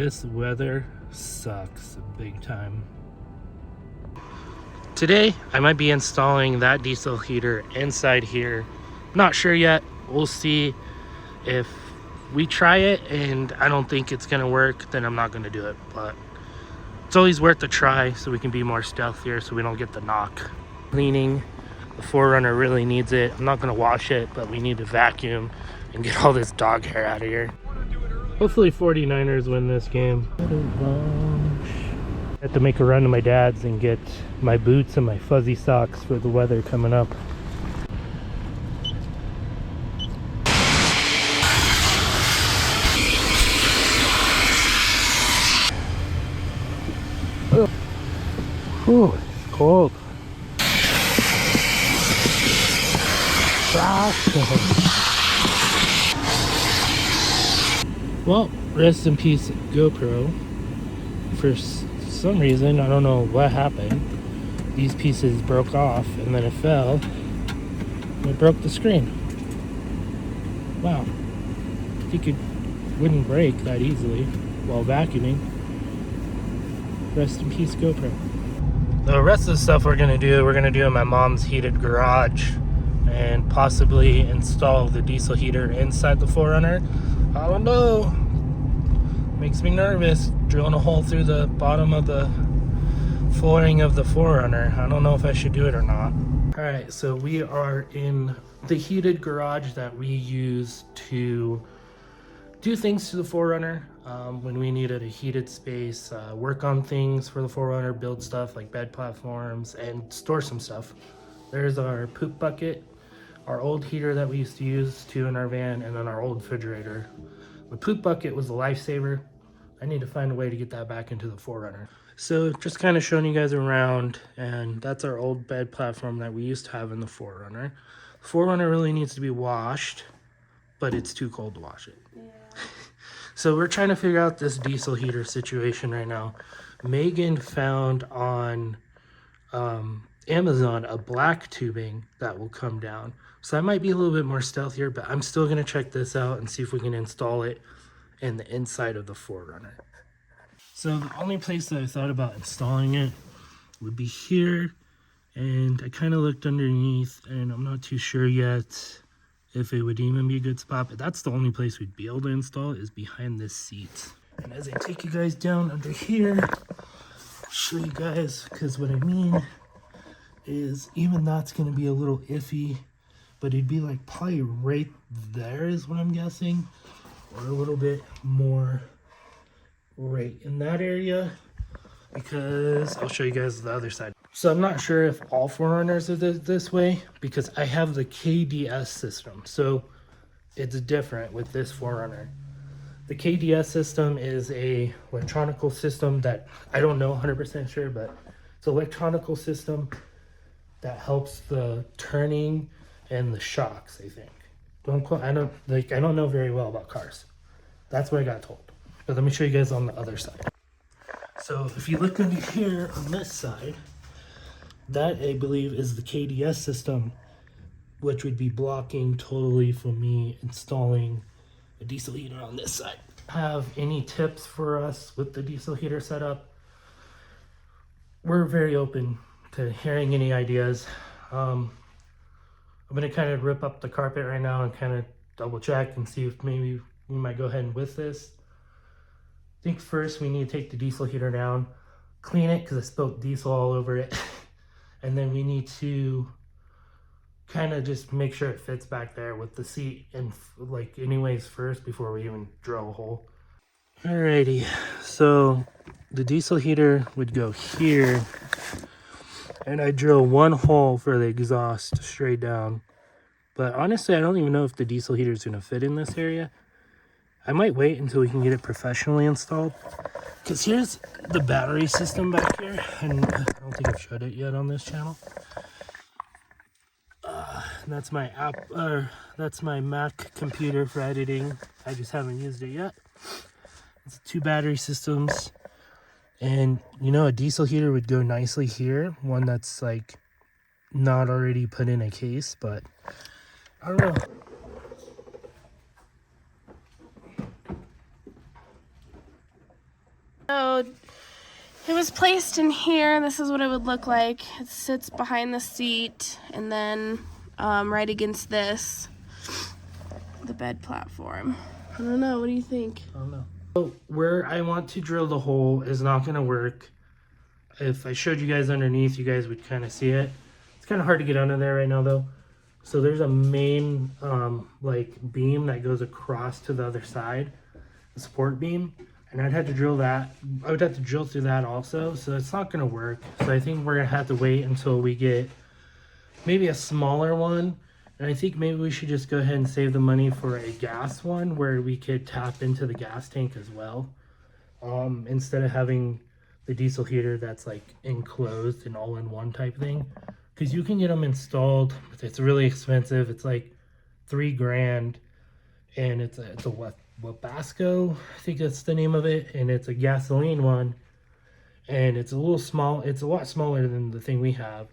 This weather sucks big time. Today, I might be installing that diesel heater inside here. Not sure yet. We'll see. If we try it and I don't think it's gonna work, then I'm not gonna do it. But it's always worth a try so we can be more stealthier so we don't get the knock. Cleaning, the 4Runner really needs it. I'm not gonna wash it, but we need to vacuum and get all this dog hair out of here. Hopefully 49ers win this game. I have to make a run to my dad's and get my boots and my fuzzy socks for the weather coming up. Ooh, it's cold. Well, rest in peace, GoPro. For some reason, I don't know what happened, these pieces broke off and then it fell and it broke the screen. Wow. I think it wouldn't break that easily while vacuuming. Rest in peace, GoPro. The rest of the stuff we're gonna do in my mom's heated garage and possibly install the diesel heater inside the 4Runner. I don't know. Makes me nervous drilling a hole through the bottom of the flooring of the 4Runner. I don't know if I should do it or not. Alright, so we are in the heated garage that we use to do things to the 4Runner when we needed a heated space, work on things for the 4Runner, build stuff like bed platforms, and store some stuff. There's our poop bucket, our old heater that we used to use too in our van, and then our old refrigerator. The poop bucket was a lifesaver. I need to find a way to get that back into the 4Runner. So just kind of showing you guys around, and that's our old bed platform that we used to have in the 4Runner. The 4Runner really needs to be washed, but it's too cold to wash it. Yeah. So we're trying to figure out this diesel heater situation right now. Megan found on Amazon a black tubing that will come down. So I might be a little bit more stealthier, but I'm still gonna check this out and see if we can install it in the inside of the 4Runner. So the only place that I thought about installing it would be here, and I kind of looked underneath and I'm not too sure yet if it would even be a good spot, but that's the only place we'd be able to install it, is behind this seat. And as I take you guys down under here, I'll show you guys, because what I mean is even that's going to be a little iffy, but it'd be like probably right there is what I'm guessing, or a little bit more right in that area, because I'll show you guys the other side. So I'm not sure if all 4Runners are this way, because I have the KDS system, so it's different with this 4Runner. The KDS system is a electronical system that I don't know 100% sure, but it's an electronical system that helps the turning and the shocks, I think. I don't know very well about cars. That's what I got told. But let me show you guys on the other side. So if you look under here on this side, that I believe is the KDS system, which would be blocking totally from me installing a diesel heater on this side. Have any tips for us with the diesel heater setup? We're very open to hearing any ideas. I'm gonna kind of rip up the carpet right now and kind of double check and see if maybe we might go ahead and with this. I think first we need to take the diesel heater down, clean it because I spilled diesel all over it. And then we need to kind of just make sure it fits back there with the seat and like anyways first before we even drill a hole. Alrighty, so the diesel heater would go here, and I drill one hole for the exhaust straight down. But honestly, I don't even know if the diesel heater is going to fit in this area. I might wait until we can get it professionally installed, because here's the battery system back here, and I don't think I've showed it yet on this channel. That's my that's my Mac computer for editing. I just haven't used it yet. It's 2 battery systems, and you know, a diesel heater would go nicely here, one that's like not already put in a case, but I don't know. So it was placed in here. This is what it would look like. It sits behind the seat and then right against this, the bed platform. I don't know, what do you think? I don't know. So where I want to drill the hole is not gonna work. If I showed you guys underneath, you guys would kind of see it. It's kind of hard to get under there right now though. So there's a main like beam that goes across to the other side, the support beam, and I'd have to drill that. I would have to drill through that also, so it's not gonna work. So I think we're gonna have to wait until we get maybe a smaller one. And I think maybe we should just go ahead and save the money for a gas one where we could tap into the gas tank as well. Instead of having the diesel heater that's like enclosed and all in one type thing. Because you can get them installed, but it's really expensive. It's like $3,000, and it's a Wabasco, I think that's the name of it, and it's a gasoline one, and it's a little small. It's a lot smaller than the thing we have,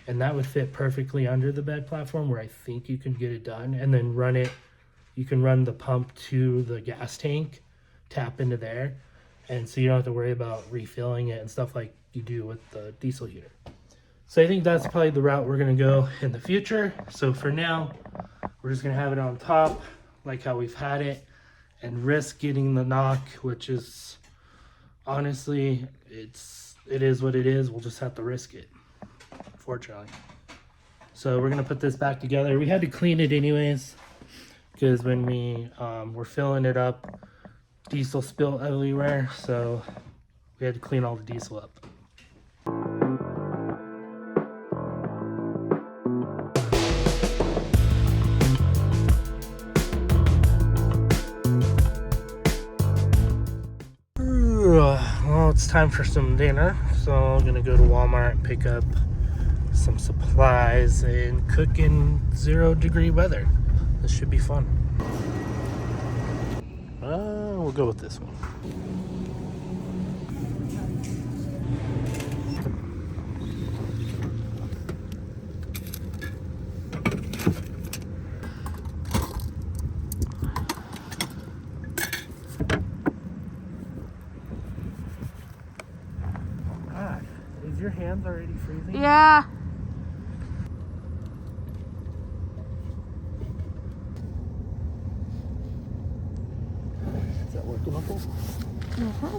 and that would fit perfectly under the bed platform where I think you can get it done, and then run it. You can run the pump to the gas tank, tap into there, and so you don't have to worry about refilling it and stuff like you do with the diesel heater. So I think that's probably the route we're gonna go in the future. So for now, we're just gonna have it on top, like how we've had it, and risk getting the knock, which is honestly, it is what it is. We'll just have to risk it, unfortunately. So we're gonna put this back together. We had to clean it anyways, because when we were filling it up, diesel spilled everywhere, so we had to clean all the diesel up. Well, it's time for some dinner, so I'm gonna go to Walmart and pick up some supplies and cook in 0-degree weather. This should be fun. We'll go with this one. God, is your hands already freezing? Yeah. Is that working okay? Mm-hmm.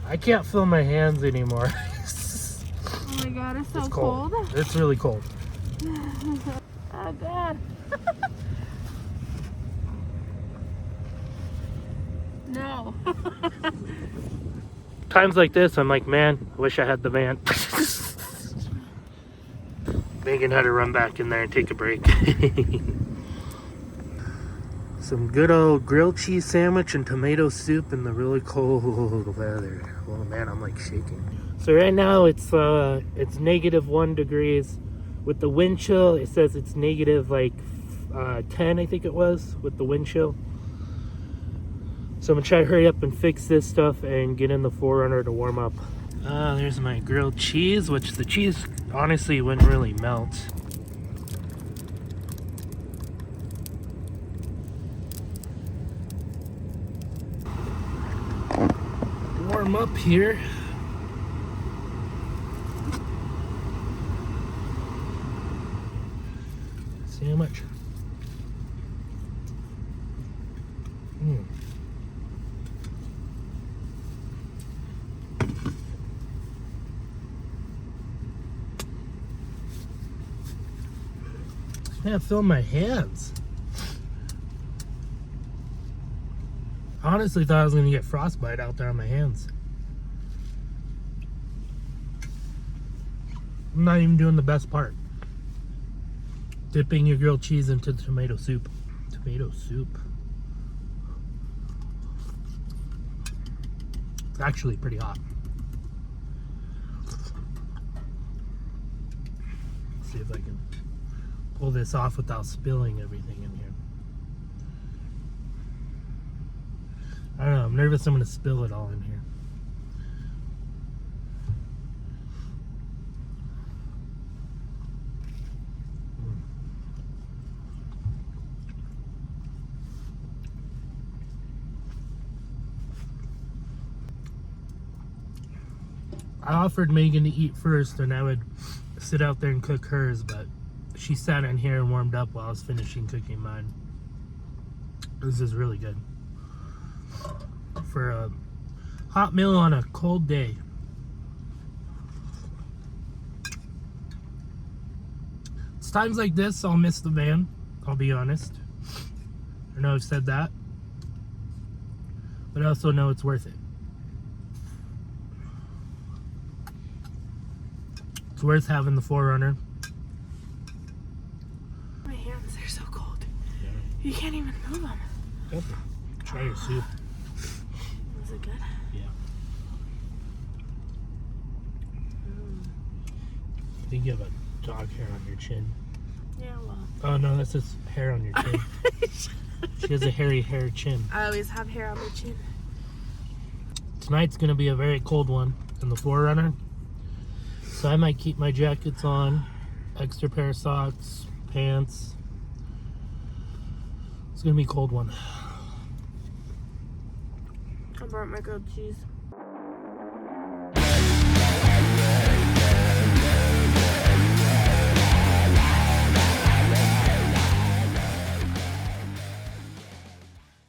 I can't feel my hands anymore. Oh my god, it's so cold. It's really cold. Oh god. No. Times like this, I'm like, man, I wish I had the van. Megan had to run back in there and take a break. Some good old grilled cheese sandwich and tomato soup in the really cold weather. Oh man, I'm like shaking. So right now it's -1 degrees. With the wind chill, it says it's negative like 10, I think it was, with the wind chill. So I'm gonna try to hurry up and fix this stuff and get in the 4Runner to warm up. There's my grilled cheese, which the cheese honestly wouldn't really melt. Warm up here. See how much. I can't feel my hands. I honestly thought I was gonna get frostbite out there on my hands. I'm not even doing the best part. Dipping your grilled cheese into the tomato soup. Tomato soup. It's actually pretty hot. Let's see if I can pull this off without spilling everything in here. I don't know, I'm nervous I'm gonna spill it all in here. I offered Megan to eat first, and I would sit out there and cook hers, but she sat in here and warmed up while I was finishing cooking mine. This is really good for a hot meal on a cold day. It's times like this I'll miss the van, I'll be honest. I know I've said that, but I also know it's worth it. It's worth having the 4Runner. My hands, they're so cold. Yeah. You can't even move them. Try your soup. Was it good? Yeah. I think you have a dog hair on your chin. Yeah, well. Oh no, that's just hair on your chin. She has a hairy hair chin. I always have hair on my chin. Tonight's gonna be a very cold one in the 4Runner. So I might keep my jackets on, extra pair of socks, pants. It's gonna be a cold one. I brought my grilled cheese.